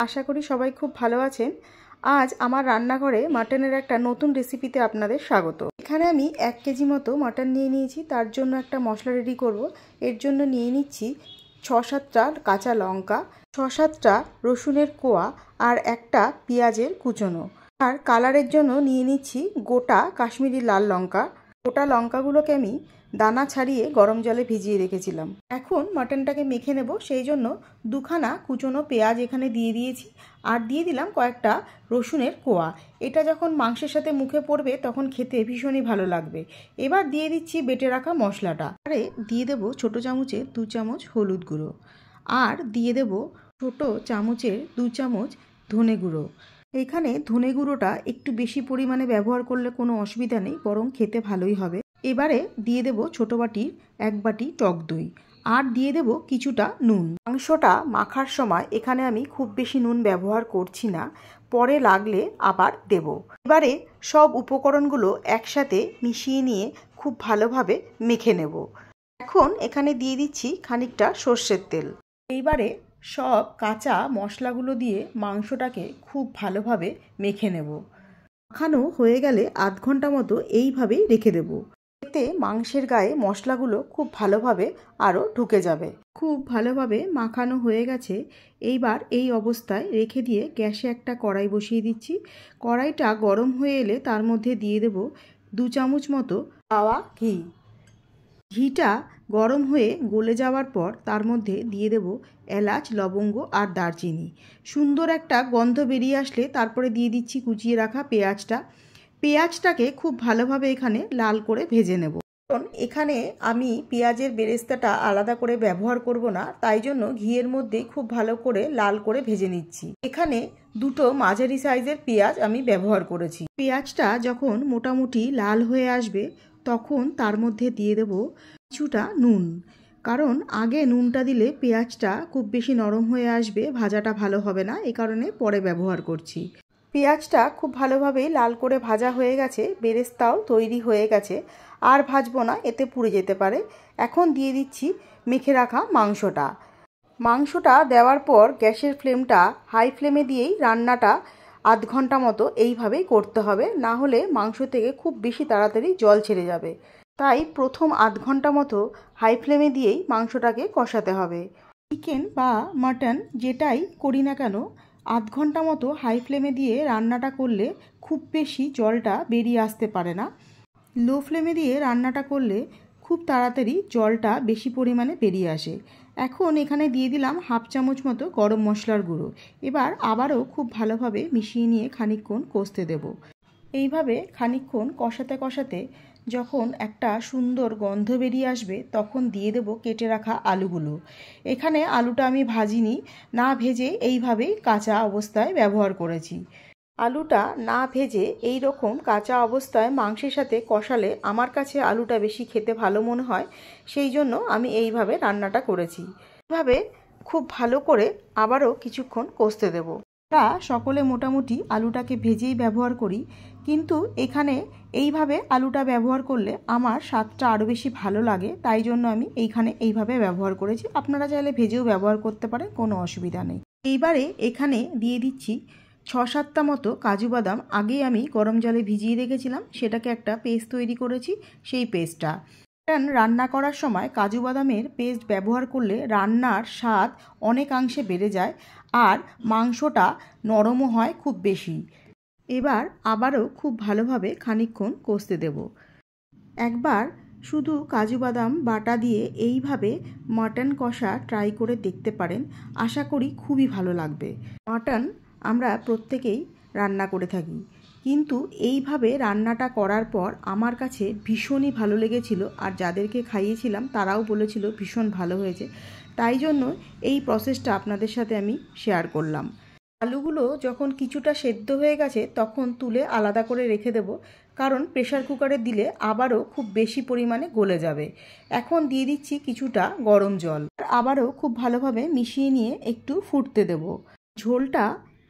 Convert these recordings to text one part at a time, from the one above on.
আশা করি সবাই খুব ভালো আছেন। আজ আমার রান্নাঘরে মাটনের একটা নতুন রেসিপিতে আপনাদের স্বাগত। এখানে আমি 1 কেজি মতো মাটন নিয়ে নিয়েছি। তার জন্য একটা মশলা রেডি করব। এর জন্য নিয়ে নিচ্ছি 6-7টা কাঁচা লঙ্কা, 6-7টা রসুনের কোয়া আর একটা পেঁয়াজের কুচনো। আর কালারের জন্য নিয়ে নিচ্ছি গোটা কাশ্মীরি লাল লঙ্কা। গোটা লঙ্কাগুলোকে আমি দানা ছাড়িয়ে গরম জলে ভিজিয়ে রেখেছিলাম। এখন মাটনটাকে মেখে নেব, সেই জন্য 2খানা কুচনো পেঁয়াজ এখানে দিয়ে দিয়েছি আর দিয়ে দিলাম কয়েকটা রসুনের কোয়া। এটা যখন মাংসের সাথে মুখে পড়বে তখন খেতে ভীষণই ভালো লাগবে। এবার দিয়ে দিচ্ছি বেটে রাখা মশলাটা। আরে দিয়ে দেবো ছোটো চামচের 2 চামচ হলুদ গুঁড়ো আর দিয়ে দেবো ছোটো চামচের 2 চামচ ধনে গুঁড়ো। এখানে ধনে গুঁড়োটা একটু বেশি পরিমাণে ব্যবহার করলে কোনো অসুবিধা নেই, বরং খেতে ভালোই হবে। এবারে দিয়ে দেব ছোটো বাটির 1 বাটি টক দই আর দিয়ে দেব কিছুটা নুন। মাংসটা মাখার সময় এখানে আমি খুব বেশি নুন ব্যবহার করছি না, পরে লাগলে আবার দেব। এবারে সব উপকরণগুলো একসাথে মিশিয়ে নিয়ে খুব ভালোভাবে মেখে নেব। এখন এখানে দিয়ে দিচ্ছি খানিকটা সর্ষের তেল। এইবারে সব কাঁচা মশলাগুলো দিয়ে মাংসটাকে খুব ভালোভাবে মেখে নেব। মাখানো হয়ে গেলে আধ ঘন্টা মতো এইভাবেই রেখে দেব। এতে মাংসের গায়ে মশলাগুলো খুব ভালোভাবে আরও ঢুকে যাবে। খুব ভালোভাবে মাখানো হয়ে গেছে। এইবার এই অবস্থায় রেখে দিয়ে গ্যাসে একটা কড়াই বসিয়ে দিচ্ছি। কড়াইটা গরম হয়ে এলে তার মধ্যে দিয়ে দেব 2 চামচ মতো পাওয়া ঘি। ঘিটা গরম হয়ে গলে যাওয়ার পর তার মধ্যে দিয়ে দেব এলাচ, লবঙ্গ আর দারচিনি। সুন্দর একটা গন্ধ বেরিয়ে আসলে তারপরে দিয়ে দিচ্ছি কুচিয়ে রাখা পেঁয়াজটা। পেঁয়াজটাকে খুব ভালোভাবে এখানে লাল করে ভেজে নেব। কারণ এখানে আমি পেঁয়াজের বেরেস্তাটা আলাদা করে ব্যবহার করব না, তাই জন্য ঘিয়ের মধ্যেই খুব ভালো করে লাল করে ভেজে নিচ্ছি। এখানে 2টো মাঝারি সাইজের পেঁয়াজ আমি ব্যবহার করেছি। পেঁয়াজটা যখন মোটামুটি লাল হয়ে আসবে তখন তার মধ্যে দিয়ে দেব কিছুটা নুন, কারণ আগে নুনটা দিলে পেঁয়াজটা খুব বেশি নরম হয়ে আসবে, ভাজাটা ভালো হবে না, এই কারণে পরে ব্যবহার করছি। পেঁয়াজটা খুব ভালোভাবে লাল করে ভাজা হয়ে গেছে, বেরেস্তাও তৈরি হয়ে গেছে। আর ভাজবো না, এতে পুড়ে যেতে পারে। এখন দিয়ে দিচ্ছি মেখে রাখা মাংসটা। মাংসটা দেওয়ার পর গ্যাসের ফ্লেমটা হাই ফ্লেমে দিয়েই রান্নাটা আধ ঘন্টা মতো এইভাবেই করতে হবে, না হলে মাংস থেকে খুব বেশি তাড়াতাড়ি জল ছেড়ে যাবে। তাই প্রথম আধ ঘন্টা মতো হাই ফ্লেমে দিয়েই মাংসটাকে কষাতে হবে। চিকেন বা মাটন যেটাই করি না কেন, আধ ঘন্টা মতো হাই ফ্লেমে দিয়ে রান্নাটা করলে খুব বেশি জলটা বেরিয়ে আসতে পারে না। লো ফ্লেমে দিয়ে রান্নাটা করলে খুব তাড়াতাড়ি জলটা বেশি পরিমাণে বেরিয়ে আসে। এখন এখানে দিয়ে দিলাম 1/2 চামচ মতো গরম মশলার গুঁড়ো। এবার আবারও খুব ভালোভাবে মিশিয়ে নিয়ে খানিকক্ষণ কষতে দেব। এইভাবে খানিকক্ষণ কষাতে কষাতে যখন একটা সুন্দর গন্ধ বেরিয়ে আসবে তখন দিয়ে দেব কেটে রাখা আলুগুলো। এখানে আলুটা আমি ভাজিনি, না ভেজে এইভাবেই কাঁচা অবস্থায় ব্যবহার করেছি। আলুটা না ভেজে এই রকম কাঁচা অবস্থায় মাংসের সাথে কষালে আমার কাছে আলুটা বেশি খেতে ভালো মনে হয়, সেই জন্য আমি এইভাবে রান্নাটা করেছি। এইভাবে খুব ভালো করে আবারও কিছুক্ষণ কষতে দেব। আমরা সকলে মোটামুটি আলুটাকে ভেজেই ব্যবহার করি, কিন্তু এখানে এইভাবে আলুটা ব্যবহার করলে আমার স্বাদটা আরও বেশি ভালো লাগে, তাই জন্য আমি এইভাবে ব্যবহার করেছি। আপনারা চাইলে ভেজেও ব্যবহার করতে পারেন, কোনো অসুবিধা নেই। এইবারে এখানে দিয়ে দিচ্ছি 6-7টা মতো কাজু বাদাম। আগেই আমি গরম জলে ভিজিয়ে রেখেছিলাম, সেটাকে একটা পেস্ট তৈরি করেছি। সেই পেস্টটা রান্না করার সময় কাজু বাদামের পেস্ট ব্যবহার করলে রান্নার স্বাদ অনেকাংশে বেড়ে যায় আর মাংসটা নরমও হয় খুব বেশি। এবার আবারও খুব ভালোভাবে খানিকক্ষণ কষতে দেব। একবার শুধু কাজু বাদাম বাটা দিয়ে এইভাবে মাটন কষা ট্রাই করে দেখতে পারেন, আশা করি খুবই ভালো লাগবে। মাটন আমরা প্রত্যেকেই রান্না করে থাকি, কিন্তু এইভাবে রান্নাটা করার পর আমার কাছে ভীষণই ভালো লেগেছিল আর যাদেরকে খাইয়েছিলাম তারাও বলেছিল ভীষণ ভালো হয়েছে। তাই জন্য এই প্রসেসটা আপনাদের সাথে আমি শেয়ার করলাম। আলুগুলো যখন কিছুটা সেদ্ধ হয়ে গেছে তখন তুলে আলাদা করে রেখে দেব, কারণ প্রেসার কুকারে দিলে আবারও খুব বেশি পরিমাণে গলে যাবে। এখন দিয়ে দিচ্ছি কিছুটা গরম জল, আবারও খুব ভালোভাবে মিশিয়ে নিয়ে একটু ফুটতে দেব। ঝোলটা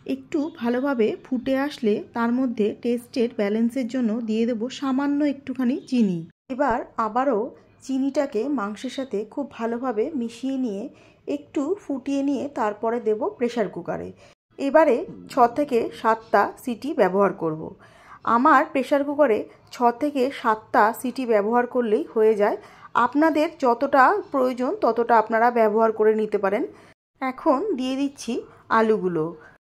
একটু ভালোভাবে ফুটে আসলে তার মধ্যে টেস্টের ব্যালেন্সের জন্য দিয়ে দেব সামান্য একটুখানি চিনি। এবার আবারও চিনিটাকে মাংসের সাথে খুব ভালোভাবে মিশিয়ে নিয়ে একটু ফুটিয়ে নিয়ে তারপরে দেব প্রেসার কুকারে। এবারে 6 থেকে 7টা সিটি ব্যবহার করব। আমার প্রেসার কুকারে 6 থেকে 7টা সিটি ব্যবহার করলেই হয়ে যায়। আপনাদের যতটা প্রয়োজন ততটা আপনারা ব্যবহার করে নিতে পারেন। এখন দিয়ে দিচ্ছি আলুগুলো।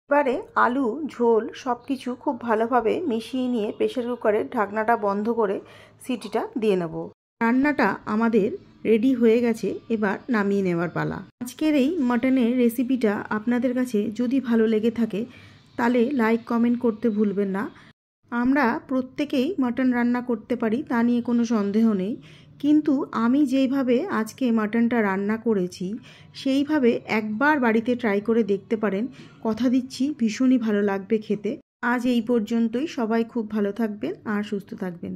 এবারে আলু ঝোল সব কিছু খুব ভালোভাবে মিশিয়ে নিয়ে প্রেসার কুকারের ঢাকনাটা বন্ধ করে সিটিটা দিয়ে নেব। রান্নাটা আমাদের রেডি হয়ে গেছে, এবার নামিয়ে নেওয়ার পালা। আজকের এই মাটনের রেসিপিটা আপনাদের কাছে যদি ভালো লেগে থাকে তাহলে লাইক কমেন্ট করতে ভুলবেন না। আমরা প্রত্যেকেই মাটন রান্না করতে পারি, তা নিয়ে কোনো সন্দেহ নেই, কিন্তু আমি যেইভাবে আজকে মাটনটা রান্না করেছি সেইভাবে একবার বাড়িতে ট্রাই করে দেখতে পারেন। কথা দিচ্ছি ভীষণই ভালো লাগবে খেতে। আজ এই পর্যন্তই। সবাই খুব ভালো থাকবেন আর সুস্থ থাকবেন।